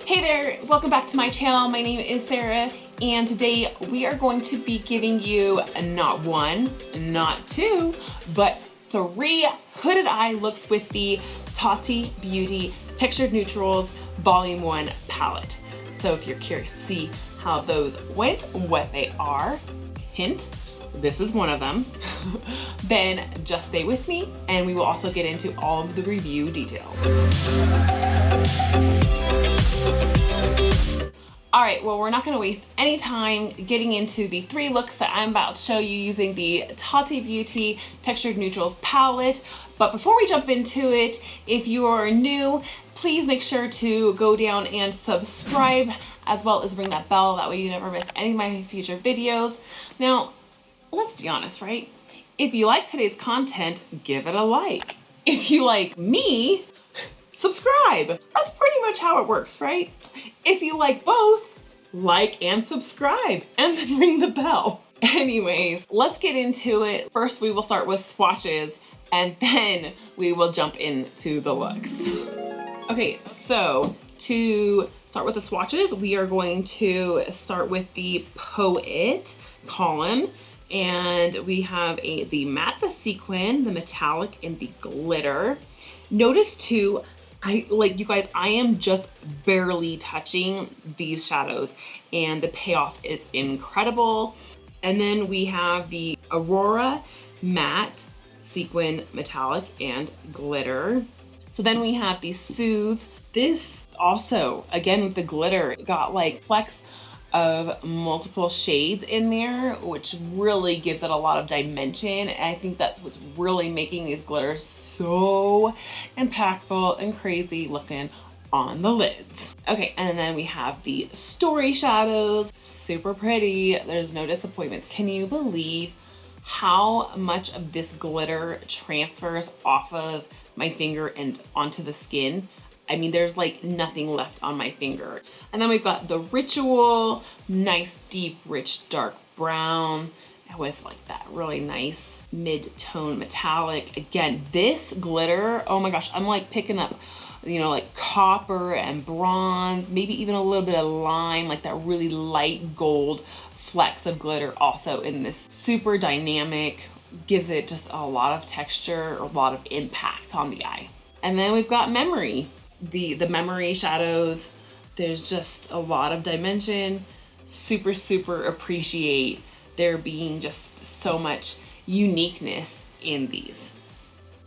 Hey there, welcome back to my channel. My name is Sarah, and today we are going to be giving you not one, not two, but 3 hooded eye looks with the TATI Beauty Textured Neutrals Volume 1 palette. So if you're curious to see how those went, what they are, hint, this is one of them, then just stay with me and we will also get into all of the review details. All right, well, we're not gonna waste any time getting into the 3 looks that I'm about to show you using the TATI Beauty Textured Neutrals palette. But before we jump into it, if you are new, please make sure to go down and subscribe, as well as ring that bell. That way you never miss any of my future videos. Now, let's be honest, right? If you like today's content, give it a like. If you like me, subscribe. That's pretty much how it works, right? If you like both, like and subscribe, and then ring the bell. Anyways, let's get into it. First, we will start with swatches, and then we will jump into the looks. Okay, so to start with the swatches, we are going to start with the Poet column. And we have the matte, the sequin, the metallic, and the glitter. Notice too, you guys, I am just barely touching these shadows and the payoff is incredible. And then we have the Aurora matte, sequin, metallic, and glitter. So then we have the Soothe. This also, again with the glitter, got like flecks of multiple shades in there, which really gives it a lot of dimension. And I think that's what's really making these glitters so impactful and crazy looking on the lids. Okay, and then we have the Story shadows, super pretty. There's no disappointments. Can you believe how much of this glitter transfers off of my finger and onto the skin? I mean, there's like nothing left on my finger. And then we've got the Ritual, nice, deep, rich, dark brown with like that really nice mid-tone metallic. Again, this glitter, oh my gosh, I'm like picking up, you know, like copper and bronze, maybe even a little bit of lime, like that really light gold flecks of glitter also in this. Super dynamic, gives it just a lot of texture, a lot of impact on the eye. And then we've got Memory. The Memory shadows, there's just a lot of dimension. Super appreciate there being just so much uniqueness in these.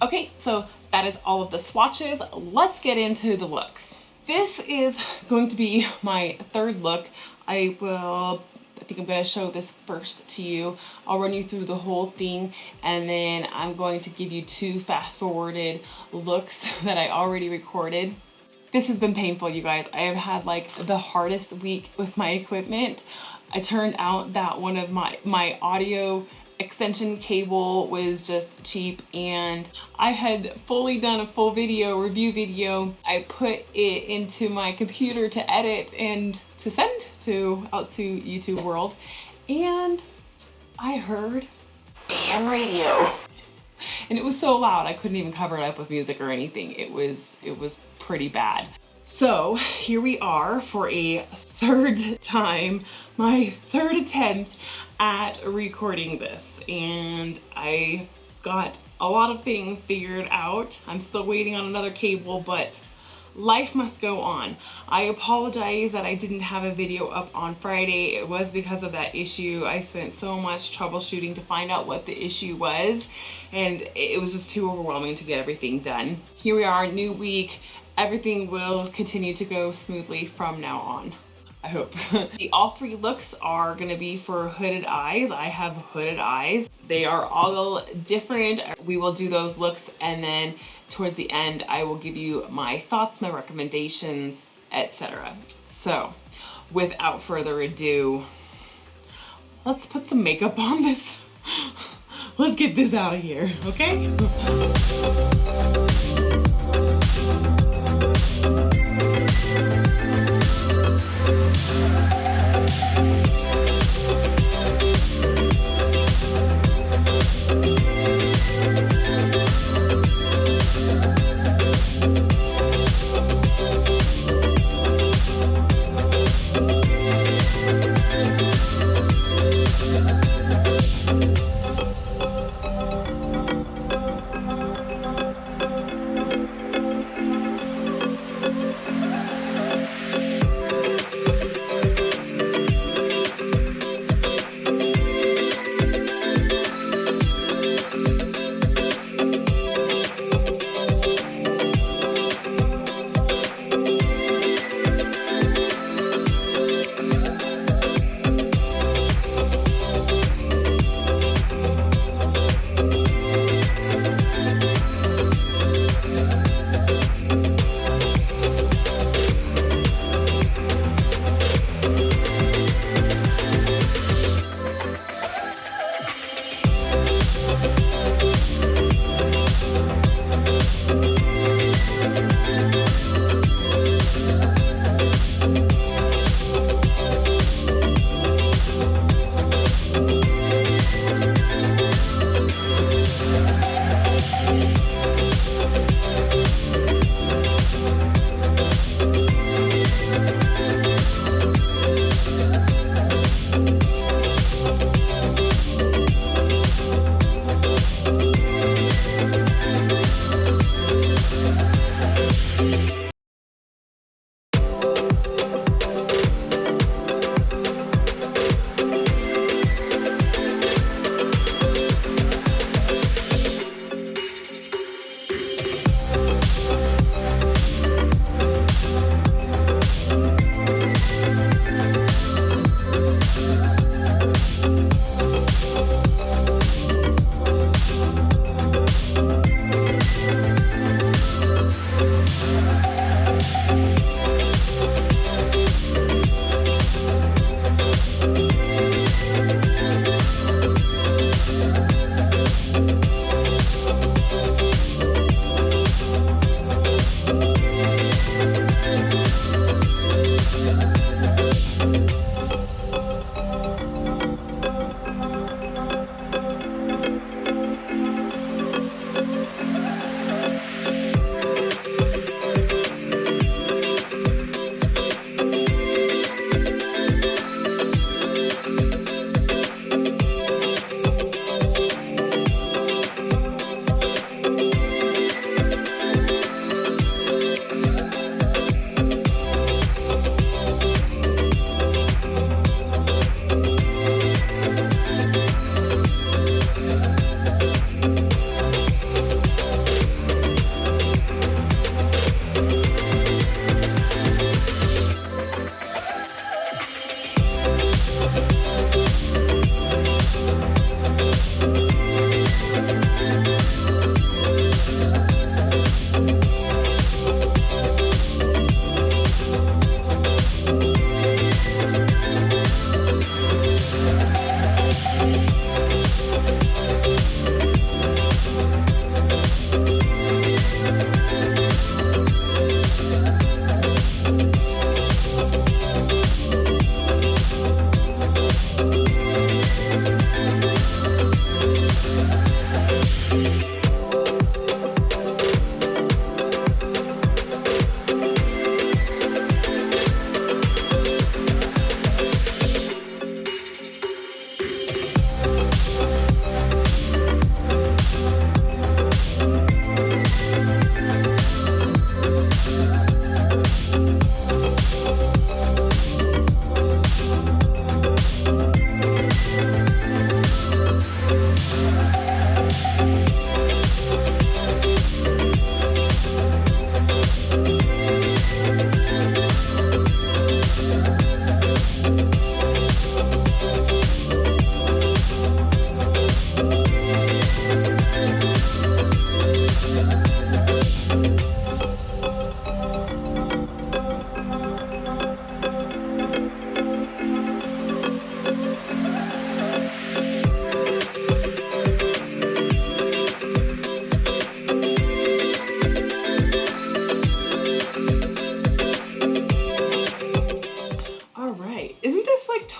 Okay, so that is all of the swatches. Let's get into the looks. This is going to be my 3rd look. I think I'm gonna show this first to you. I'll run you through the whole thing, and then I'm going to give you 2 fast-forwarded looks that I already recorded. This has been painful, you guys. I have had like the hardest week with my equipment. It turned out that one of my audio extension cable was just cheap, and I had fully done a full review video. I put it into my computer to edit and to send out to YouTube world, and I heard AM radio. And it was so loud I couldn't even cover it up with music or anything. It was pretty bad. So here we are for a 3rd time, my 3rd attempt at recording this, and I got a lot of things figured out. I'm still waiting on another cable, but life must go on. I apologize that I didn't have a video up on Friday. It was because of that issue. I spent so much troubleshooting to find out what the issue was, and it was just too overwhelming to get everything done. Here we are, new week. Everything will continue to go smoothly from now on, I hope. All 3 looks are gonna be for hooded eyes. I have hooded eyes. They are all different. We will do those looks, and then towards the end, I will give you my thoughts, my recommendations, etc. So, without further ado, let's put some makeup on this. Let's get this out of here, okay?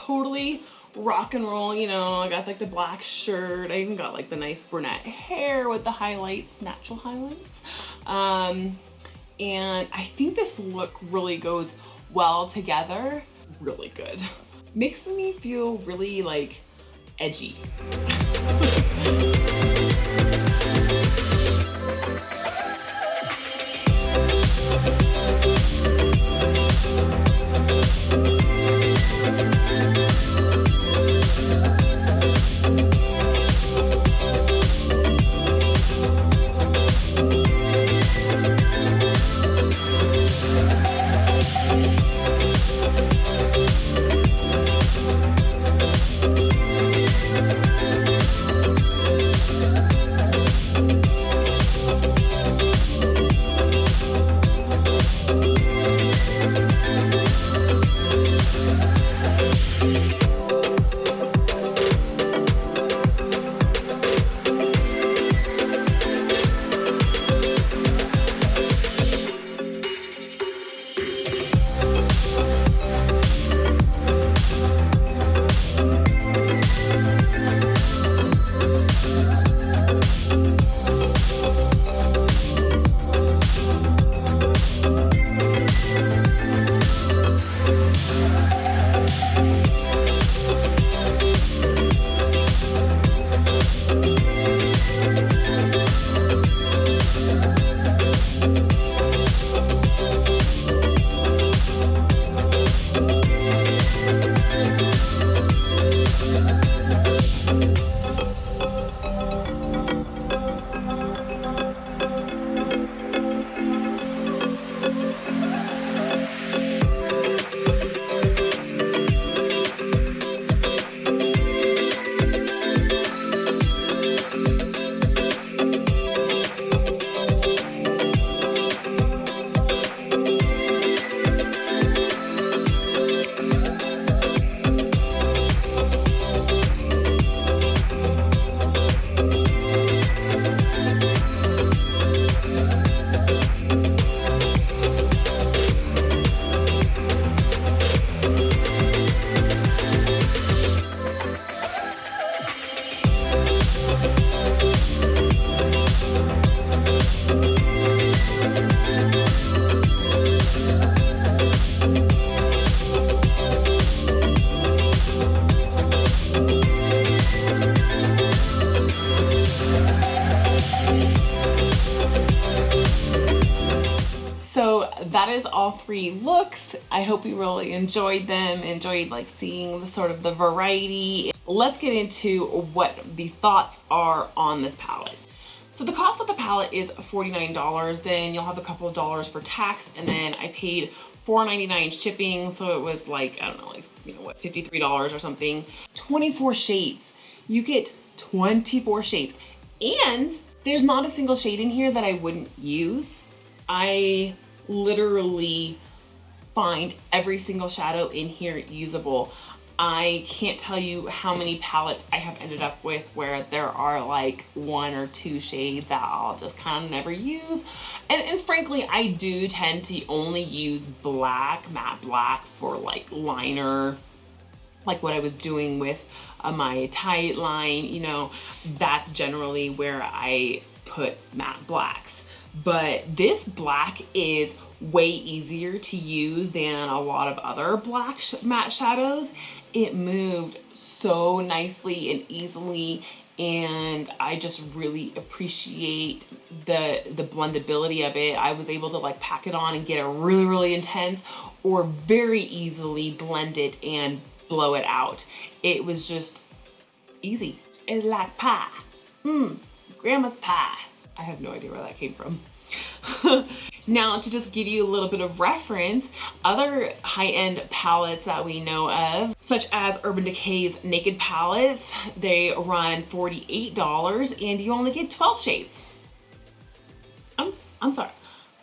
totally rock and roll, you know. I got like the black shirt. I even got like the nice brunette hair with the highlights, natural highlights. And I think this look really goes well together. Really good. Makes me feel really like edgy. That is all 3 looks. I hope you really enjoyed them, enjoyed like seeing the sort of the variety. Let's get into what the thoughts are on this palette. So the cost of the palette is $49, then you'll have a couple of dollars for tax, and then I paid $4.99 shipping, so it was like, I don't know, like, you know what, $53 or something. 24 shades. You get 24 shades. And there's not a single shade in here that I wouldn't use. I literally find every single shadow in here usable. I can't tell you how many palettes I have ended up with where there are like 1 or 2 shades that I'll just kind of never use. And frankly, I do tend to only use black, matte black for like liner, like what I was doing with my tight line, you know, that's generally where I put matte blacks. But this black is way easier to use than a lot of other black matte shadows. It moved so nicely and easily, and I just really appreciate the blendability of it. I was able to like pack it on and get it really, really intense, or very easily blend it and blow it out. It was just easy. It's like pie. Grandma's pie. I have no idea where that came from. Now, to just give you a little bit of reference, other high-end palettes that we know of, such as Urban Decay's Naked palettes, they run $48 and you only get 12 shades. I'm sorry.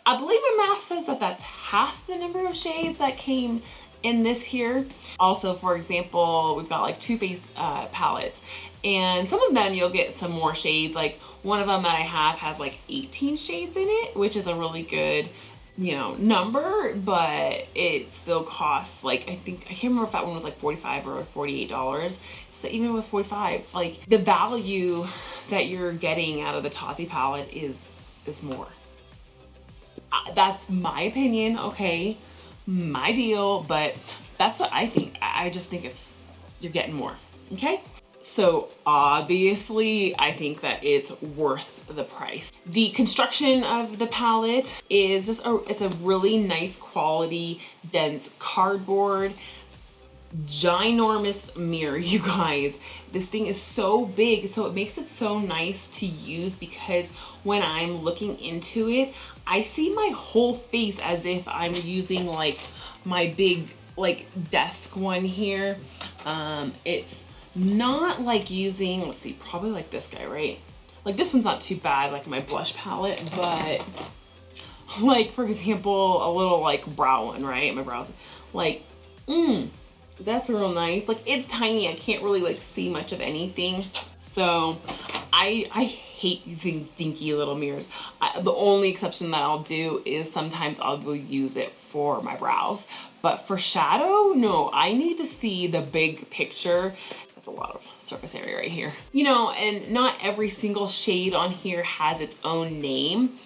I believe my math says that that's half the number of shades that came in this here. Also, for example, we've got like Too Faced palettes, and some of them you'll get some more shades. Like one of them that I have has like 18 shades in it, which is a really good you know, number, but it still costs like, I can't remember if that one was like $45 or $48. So even if it was $45, like the value that you're getting out of the Tati palette is more. That's my opinion, okay, my deal, but that's what I think. I just think you're getting more, okay? So obviously I think that it's worth the price. The construction of the palette is just it's a really nice quality, dense cardboard. Ginormous mirror, you guys. This thing is so big, so it makes it so nice to use, because when I'm looking into it, I see my whole face as if I'm using like my big like desk one here. It's not like using, let's see, probably like this guy, right? Like this one's not too bad, like my blush palette, but like for example, a little like brow one, right? My brows, like, that's real nice. Like it's tiny, I can't really like see much of anything. So I hate using dinky little mirrors. The only exception that I'll do is sometimes I will use it for my brows. But for shadow, no, I need to see the big picture. That's a lot of surface area right here. You know, and not every single shade on here has its own name,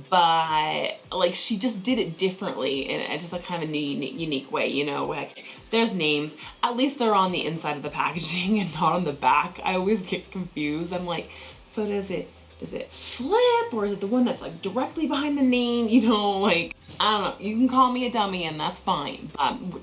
but like she just did it differently in just a kind of a unique way, you know. Like there's names, at least they're on the inside of the packaging and not on the back. I always get confused. I'm like, so does it flip, or is it the one that's like directly behind the name? You know, like, I don't know, you can call me a dummy and that's fine.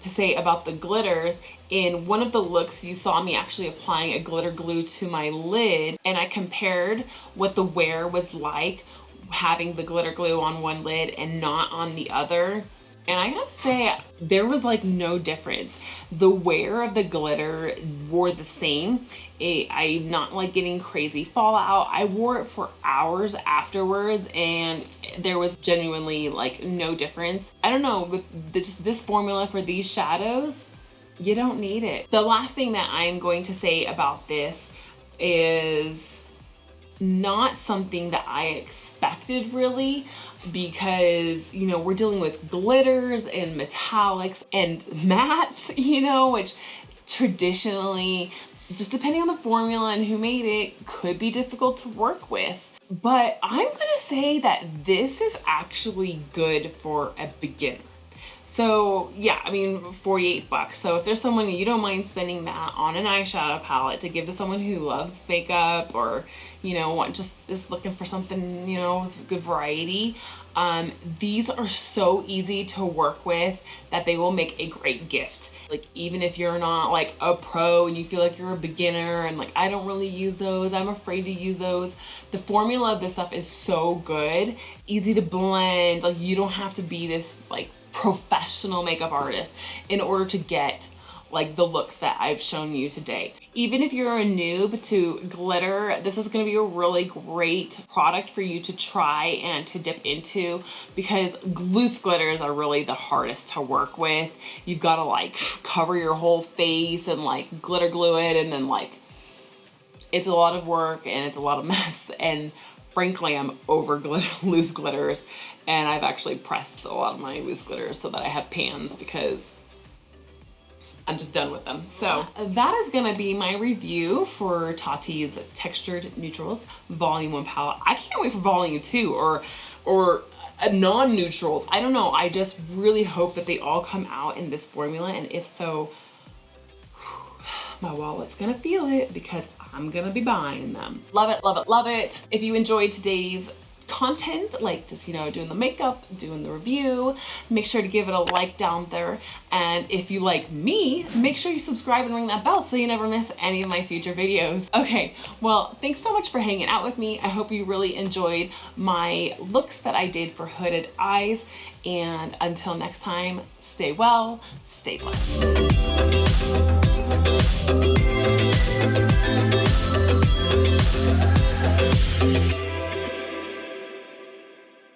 To say about the glitters, in one of the looks you saw me actually applying a glitter glue to my lid, and I compared what the wear was like having the glitter glue on one lid and not on the other. And I gotta say, there was like no difference. The wear of the glitter wore the same. I'm not like getting crazy fallout. I wore it for hours afterwards and there was genuinely like no difference. I don't know, with just this formula for these shadows, you don't need it. The last thing that I'm going to say about this is not something that I expected really, because, you know, we're dealing with glitters and metallics and mattes, you know, which traditionally, just depending on the formula and who made it, could be difficult to work with. But I'm gonna say that this is actually good for a beginner. So yeah, I mean, $48. So if there's someone you don't mind spending that on an eyeshadow palette to give to someone who loves makeup, or, you know, just is looking for something, you know, with good variety, these are so easy to work with that they will make a great gift. Like even if you're not like a pro and you feel like you're a beginner and like, I don't really use those, I'm afraid to use those, the formula of this stuff is so good, easy to blend. Like you don't have to be this like professional makeup artist in order to get like the looks that I've shown you today. Even if you're a noob to glitter, this is going to be a really great product for you to try and to dip into, because loose glitters are really the hardest to work with. You've got to like cover your whole face and like glitter glue it, and then like it's a lot of work and it's a lot of mess, and frankly I'm over loose glitters, and I've actually pressed a lot of my loose glitters so that I have pans because I'm just done with them. So that is gonna be my review for Tati's Textured Neutrals Volume 1 palette. I can't wait for Volume 2 or non-neutrals. I don't know, I just really hope that they all come out in this formula, and if so, my wallet's gonna feel it because I'm gonna be buying them. Love it, love it, love it. If you enjoyed today's content, like just, you know, doing the makeup, doing the review, make sure to give it a like down there. And if you like me, make sure you subscribe and ring that bell so you never miss any of my future videos. Okay, well, thanks so much for hanging out with me. I hope you really enjoyed my looks that I did for hooded eyes. And until next time, stay well, stay blessed.